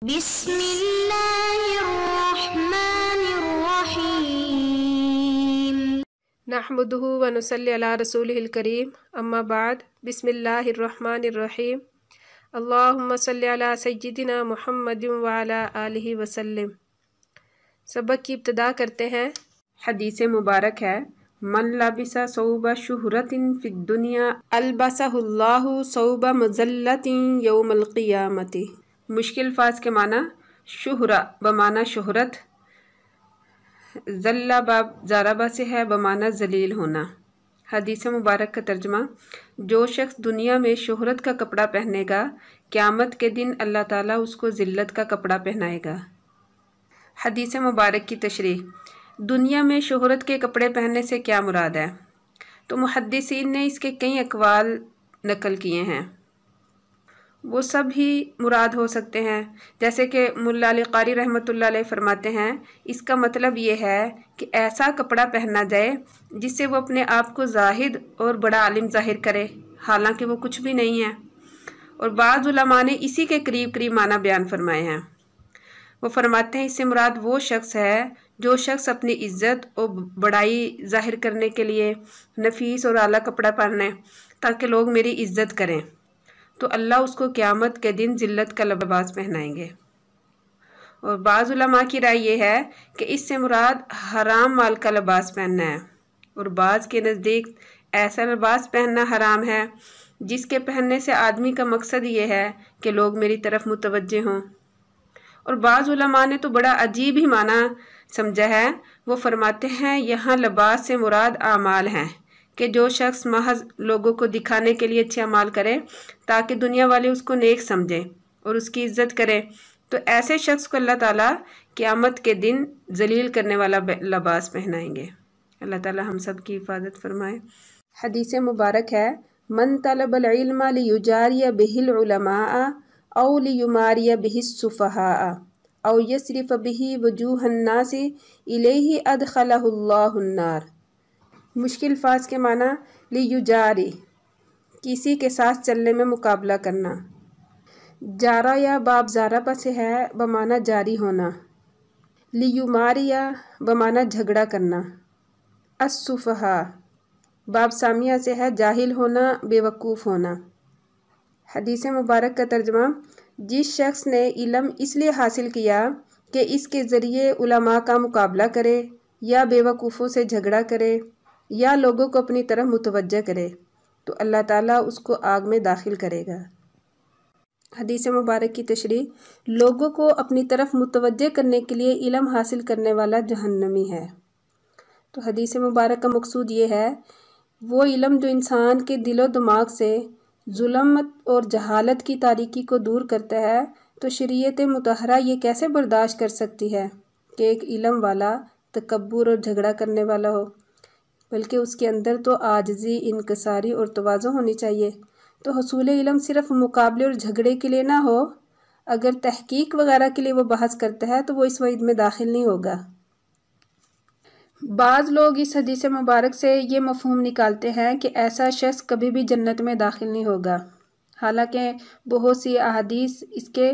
بسم اللہ الرحمن الرحیم نحمدہ ونصلی علی رسولہ الکریم اما بعد بسم اللہ الرحمن الرحیم اللہم صلی علی سیدنا محمد وعلی آلہ وسلم۔ سبق کی ابتدا کرتے ہیں۔ حدیث مبارک ہے من لبس ثوب شہرت فی الدنیا البسہ اللہ ثوب مذلت یوم القیامت۔ مشکل الفاظ کے معنی شہرہ بمعنی شہرت، ذلہ باب زاربہ سے ہے بمعنی ذلیل ہونا۔ حدیث مبارک کا ترجمہ، جو شخص دنیا میں شہرت کا کپڑا پہنے گا قیامت کے دن اللہ تعالیٰ اس کو ذلت کا کپڑا پہنائے گا۔ حدیث مبارک کی تشریح، دنیا میں شہرت کے کپڑے پہننے سے کیا مراد ہے؟ تو محدثین نے اس کے کئی اقوال نقل کیے ہیں، وہ سب ہی مراد ہو سکتے ہیں۔ جیسے کہ ملا علی قاری رحمۃ اللہ علیہ فرماتے ہیں، اس کا مطلب یہ ہے کہ ایسا کپڑا پہنا جائے جس سے وہ اپنے آپ کو زاہد اور بڑا عالم ظاہر کرے، حالانکہ وہ کچھ بھی نہیں ہے۔ اور بعض علماء نے اسی کے قریب معنی بیان فرمائے ہیں۔ وہ فرماتے ہیں اس سے مراد وہ شخص ہے جو شخص اپنی عزت اور بڑائی ظاہر کرنے کے لیے نفیس اور اعلیٰ کپڑا پہنے تاکہ لوگ میری عزت کریں، تو اللہ اس کو قیامت کے دن ذلت کا لباس پہنائیں گے۔ اور بعض علماء کی رائے یہ ہے کہ اس سے مراد حرام مال کا لباس پہننا ہے، اور بعض کے نزدیک ایسا لباس پہننا حرام ہے جس کے پہننے سے آدمی کا مقصد یہ ہے کہ لوگ میری طرف متوجہ ہوں۔ اور بعض علماء نے تو بڑا عجیب ہی معنی سمجھا ہے، وہ فرماتے ہیں یہاں لباس سے مراد اعمال ہیں کہ جو شخص محض لوگوں کو دکھانے کے لیے اچھے اعمال کرے تاکہ دنیا والے اس کو نیک سمجھیں اور اس کی عزت کریں، تو ایسے شخص کو اللہ تعالیٰ قیامت کے دن ذلیل کرنے والا لباس پہنائیں گے۔ اللہ تعالیٰ ہم سب کی حفاظت فرمائے۔ حدیث مبارک ہے من طلب العلم لیجاری بہ العلماء او لیماری بہ السفہاء او یصرف بہ وجوہ الناس الیہ ادخلہ اللہ النار۔ مشکل الفاظ کے معنی لیجاری کسی کے ساتھ چلنے میں مقابلہ کرنا، جارا یا باب زاربہ سے ہے بمعنی جاری ہونا، لیماریا بمعنی جھگڑا کرنا، السفہاء باب سامیہ سے ہے جاہل ہونا، بے وقوف ہونا۔ حدیث مبارک کا ترجمہ، جس شخص نے علم اس لیے حاصل کیا کہ اس کے ذریعے علماء کا مقابلہ کرے یا بے وقوفوں سے جھگڑا کرے یا لوگوں کو اپنی طرف متوجہ کرے، تو اللہ تعالیٰ اس کو آگ میں داخل کرے گا۔ حدیث مبارک کی تشریح، لوگوں کو اپنی طرف متوجہ کرنے کے لیے علم حاصل کرنے والا جہنمی ہے۔ تو حدیث مبارک کا مقصود یہ ہے وہ علم جو انسان کے دل و دماغ سے ظلمت اور جہالت کی تاریکی کو دور کرتا ہے، تو شریعت مطہرہ یہ کیسے برداشت کر سکتی ہے کہ ایک علم والا تکبر اور جھگڑا کرنے والا ہو، بلکہ اس کے اندر تو عاجزی، انکساری اور تواضع ہونی چاہیے۔ تو حصول علم صرف مقابلے اور جھگڑے کے لیے نہ ہو، اگر تحقیق وغیرہ کے لیے وہ بحث کرتا ہے تو وہ اس وعید میں داخل نہیں ہوگا۔ بعض لوگ اس حدیث مبارک سے یہ مفہوم نکالتے ہیں کہ ایسا شخص کبھی بھی جنت میں داخل نہیں ہوگا، حالانکہ بہت سی احادیث اس کے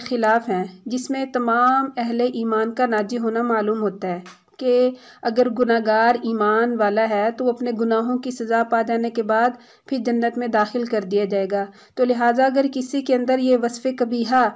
خلاف ہیں جس میں تمام اہل ایمان کا ناجی ہونا معلوم ہوتا ہے کہ اگر گناہگار ایمان والا ہے تو وہ اپنے گناہوں کی سزا پا جانے کے بعد پھر جنت میں داخل کر دیا جائے گا۔ تو لہٰذا اگر کسی کے اندر یہ وصف قبیحہ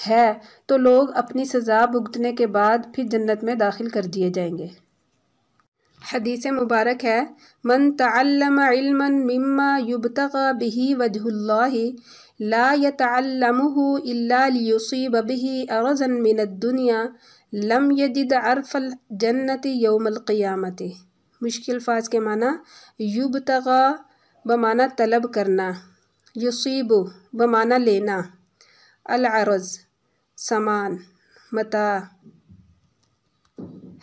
ہے تو لوگ اپنی سزا بھگتنے کے بعد پھر جنت میں داخل کر دیے جائیں گے۔ حدیث مبارک ہے من تعلم علما مما یبتغى به وجه اللہ لا يتعلمه الا لیصیب به عرضا من الدنیا لم یجد عرف الجنت یوم القیامت۔ مشکل الفاظ کے معنی یبتغى بمعنی طلب کرنا، یصیب بمعنی لینا، العرض سامان، متاع۔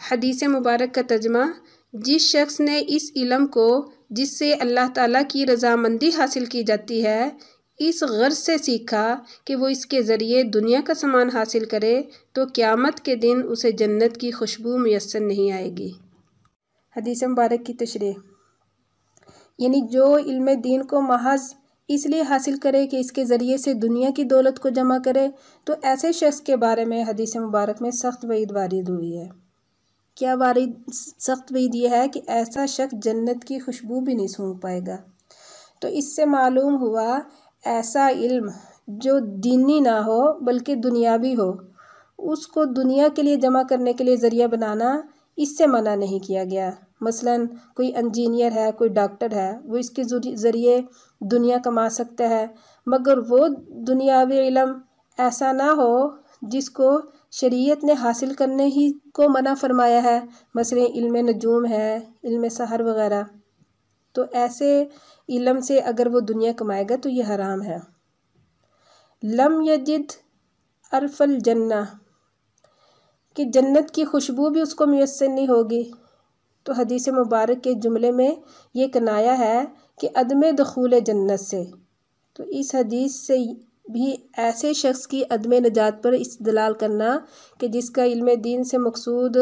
حدیث مبارک کا ترجمہ، جس شخص نے اس علم کو جس سے اللہ تعالیٰ کی رضامندی حاصل کی جاتی ہے اس غرض سے سیکھا کہ وہ اس کے ذریعے دنیا کا سامان حاصل کرے، تو قیامت کے دن اسے جنت کی خوشبو میسر نہیں آئے گی۔ حدیث مبارک کی تشریح، یعنی جو علم دین کو محض اس لیے حاصل کرے کہ اس کے ذریعے سے دنیا کی دولت کو جمع کرے، تو ایسے شخص کے بارے میں حدیث مبارک میں سخت وعید وارد ہوئی ہے۔ کیا سخت وعید یہ ہے کہ ایسا شخص جنت کی خوشبو بھی نہیں سونگھ پائے گا۔ تو اس سے معلوم ہوا ایسا علم جو دینی نہ ہو بلکہ دنیاوی ہو، اس کو دنیا کے لیے جمع کرنے کے لیے ذریعہ بنانا اس سے منع نہیں کیا گیا۔ مثلاً کوئی انجینئر ہے، کوئی ڈاکٹر ہے، وہ اس کے ذریعے دنیا کما سکتا ہے، مگر وہ دنیاوی علم ایسا نہ ہو جس کو شریعت نے حاصل کرنے ہی کو منع فرمایا ہے، مثلاً علم نجوم ہے، علم سحر وغیرہ۔ تو ایسے علم سے اگر وہ دنیا کمائے گا تو یہ حرام ہے۔ لم یجد عرف الجنہ، کہ جنت کی خوشبو بھی اس کو میسر نہیں ہوگی۔ تو حدیث مبارک کے جملے میں یہ کنایا ہے کہ عدم دخول جنت سے۔ تو اس حدیث سے بھی ایسے شخص کی عدم نجات پر استدلال کرنا کہ جس کا علم دین سے مقصود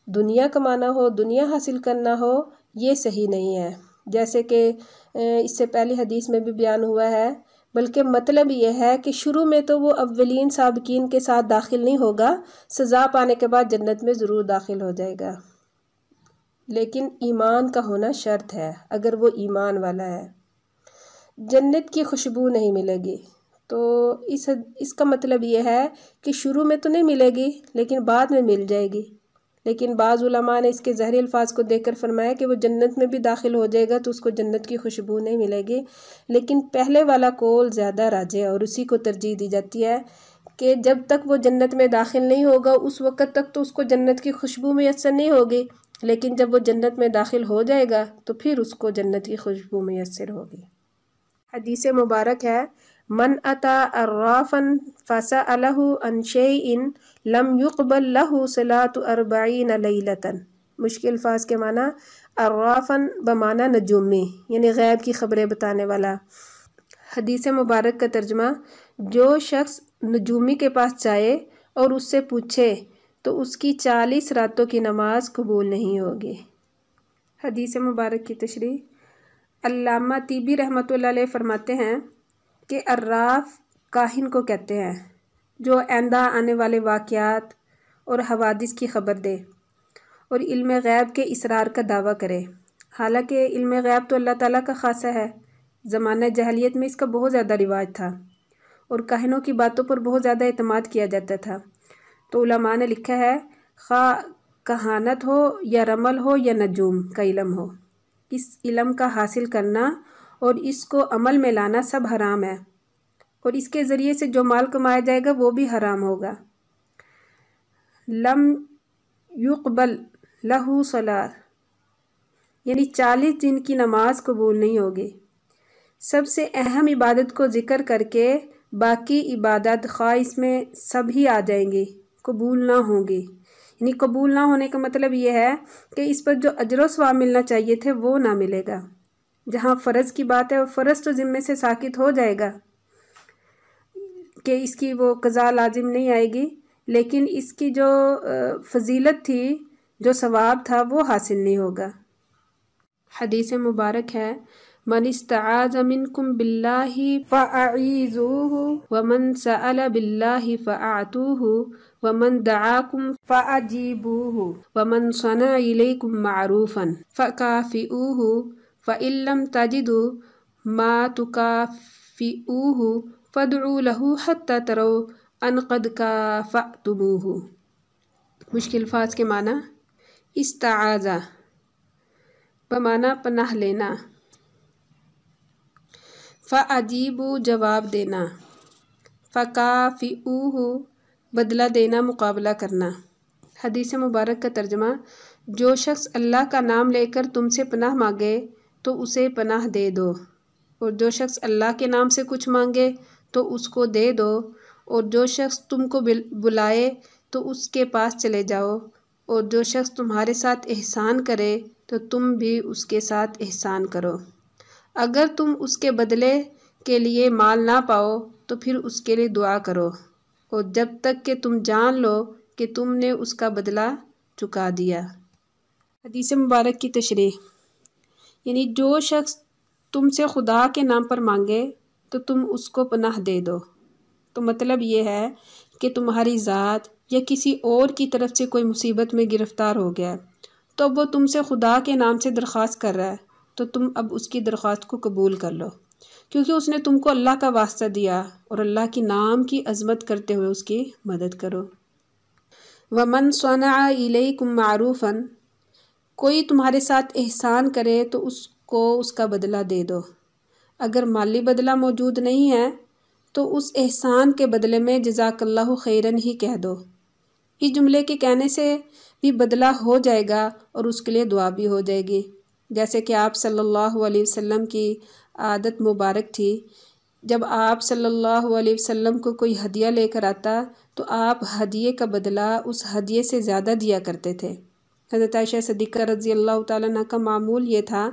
دنیا کمانا ہو، دنیا حاصل کرنا ہو، یہ صحیح نہیں ہے۔ جیسے کہ اس سے پہلی حدیث میں بھی بیان ہوا ہے، بلکہ مطلب یہ ہے کہ شروع میں تو وہ اولین سابقین کے ساتھ داخل نہیں ہوگا، سزا پانے کے بعد جنت میں ضرور داخل ہو جائے گا، لیکن ایمان کا ہونا شرط ہے۔ اگر وہ ایمان والا ہے جنت کی خوشبو نہیں ملے گی۔ تو اس کا مطلب یہ ہے کہ شروع میں تو نہیں ملے گی لیکن بعد میں مل جائے گی۔ لیکن بعض علماء نے اس کے ظاہری الفاظ کو دیکھ کر فرمایا کہ وہ جنت میں بھی داخل ہو جائے گا تو اس کو جنت کی خوشبو نہیں ملے گی، لیکن پہلے والا قول زیادہ راجح ہے اور اسی کو ترجیح دی جاتی ہے کہ جب تک وہ جنت میں داخل نہیں ہوگا اس وقت تک تو اس کو جنت کی خوشبو میسر نہیں ہوگی، لیکن جب وہ جنت میں داخل ہو جائے گا تو پھر اس کو جنت کی خوشبو میسر ہوگی۔ حدیث مبارک ہے، من اتی عرافا فسألہ عن شیء لم يقبل له صلاۃ 40 لیلۃ۔ مشکل الفاظ کے معنی عرافاً بمعنی نجومی، یعنی غیب کی خبریں بتانے والا۔ حدیث مبارک کا ترجمہ، جو شخص نجومی کے پاس جائے اور اس سے پوچھے تو اس کی 40 راتوں کی نماز قبول نہیں ہوگی۔ حدیث مبارک کی تشریح، علامہ طیبی رحمۃ اللہ علیہ فرماتے ہیں کہ عراف کاہن کو کہتے ہیں جو آئندہ آنے والے واقعات اور حوادث کی خبر دے اور علم غیب کے اسرار کا دعویٰ کرے۔ حالانکہ علم غیب تو اللہ تعالیٰ کا خاصہ ہے، زمانہ جاہلیت میں اس کا بہت زیادہ رواج تھا اور کاہنوں کی باتوں پر بہت زیادہ اعتماد کیا جاتا تھا۔ تو علماء نے لکھا ہے، خواہ کہانت ہو یا رمل ہو یا نجوم کا علم ہو، اس علم کا حاصل کرنا اور اس کو عمل میں لانا سب حرام ہے، اور اس کے ذریعے سے جو مال کمایا جائے گا وہ بھی حرام ہوگا۔ لم یقبل لہ صلاۃ، یعنی 40 دن کی نماز قبول نہیں ہوگی۔ سب سے اہم عبادت کو ذکر کر کے باقی عبادت خواہ اس میں سب ہی آ جائیں گی، قبول نہ ہوں گی۔ یعنی قبول نہ ہونے کا مطلب یہ ہے کہ اس پر جو اجر و ثواب ملنا چاہیے تھے وہ نہ ملے گا۔ جہاں فرض کی بات ہے اور فرض تو ذمے سے ساقط ہو جائے گا کہ اس کی وہ قضا لازم نہیں آئے گی، لیکن اس کی جو فضیلت تھی، جو ثواب تھا، وہ حاصل نہیں ہوگا۔ حدیث مبارک ہے، من استعاذ منکم باللہ فاعیذوہ ومن سأل باللہ فاعطوہ ومن دعاکم فاجیبوہ ومن صنع الیکم معروفا فکافئوہ فإن لم تجدوا ما تکافئوہ فادعوا لہ حتی تروا ان قد کافأتموہ۔ مشکل الفاظ کے معنی، استعاذہ بمعنی پناہ لینا، فاجیبوا جواب دینا، فکافئوہ بدلہ دینا، مقابلہ کرنا۔ حدیث مبارک کا ترجمہ، جو شخص اللہ کا نام لے کر تم سے پناہ مانگے تو اسے پناہ دے دو، اور جو شخص اللہ کے نام سے کچھ مانگے تو اس کو دے دو، اور جو شخص تم کو بلائے تو اس کے پاس چلے جاؤ، اور جو شخص تمہارے ساتھ احسان کرے تو تم بھی اس کے ساتھ احسان کرو۔ اگر تم اس کے بدلے کے لیے مال نہ پاؤ تو پھر اس کے لیے دعا کرو، اور جب تک کہ تم جان لو کہ تم نے اس کا بدلہ چکا دیا۔ حدیث مبارک کی تشریح، یعنی جو شخص تم سے خدا کے نام پر مانگے تو تم اس کو پناہ دے دو۔ تو مطلب یہ ہے کہ تمہاری ذات یا کسی اور کی طرف سے کوئی مصیبت میں گرفتار ہو گیا ہے، تو اب وہ تم سے خدا کے نام سے درخواست کر رہا ہے، تو تم اب اس کی درخواست کو قبول کر لو، کیونکہ اس نے تم کو اللہ کا واسطہ دیا، اور اللہ کی نام کی عظمت کرتے ہوئے اس کی مدد کرو۔ وَمَنْ صَنَعَ إِلَيْكُمْ مَعْرُوفًا، کوئی تمہارے ساتھ احسان کرے تو اس کو اس کا بدلہ دے دو۔ اگر مالی بدلہ موجود نہیں ہے تو اس احسان کے بدلے میں جزاک اللہ خیرن ہی کہہ دو۔ اس جملے کے کہنے سے بھی بدلہ ہو جائے گا اور اس کے لیے دعا بھی ہو جائے گی، جیسے کہ آپ صلی اللہ علیہ وسلم کی عادت مبارک تھی، جب آپ صلی اللہ علیہ وسلم کو کوئی ہدیہ لے کر آتا تو آپ ہدیے کا بدلہ اس ہدیے سے زیادہ دیا کرتے تھے۔ حضرت عائشہ صدیقہ رضی اللہ تعالیٰ عنہ کا معمول یہ تھا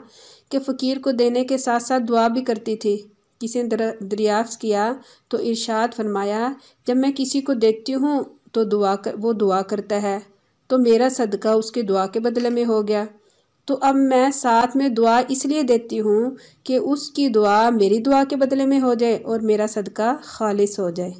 کہ فقیر کو دینے کے ساتھ ساتھ دعا بھی کرتی تھی۔ کسی نے دریافت کیا تو ارشاد فرمایا، جب میں کسی کو دیتی ہوں تو وہ دعا کرتا ہے تو میرا صدقہ اس کے دعا کے بدلے میں ہو گیا، تو اب میں ساتھ میں دعا اس لیے دیتی ہوں کہ اس کی دعا میری دعا کے بدلے میں ہو جائے اور میرا صدقہ خالص ہو جائے۔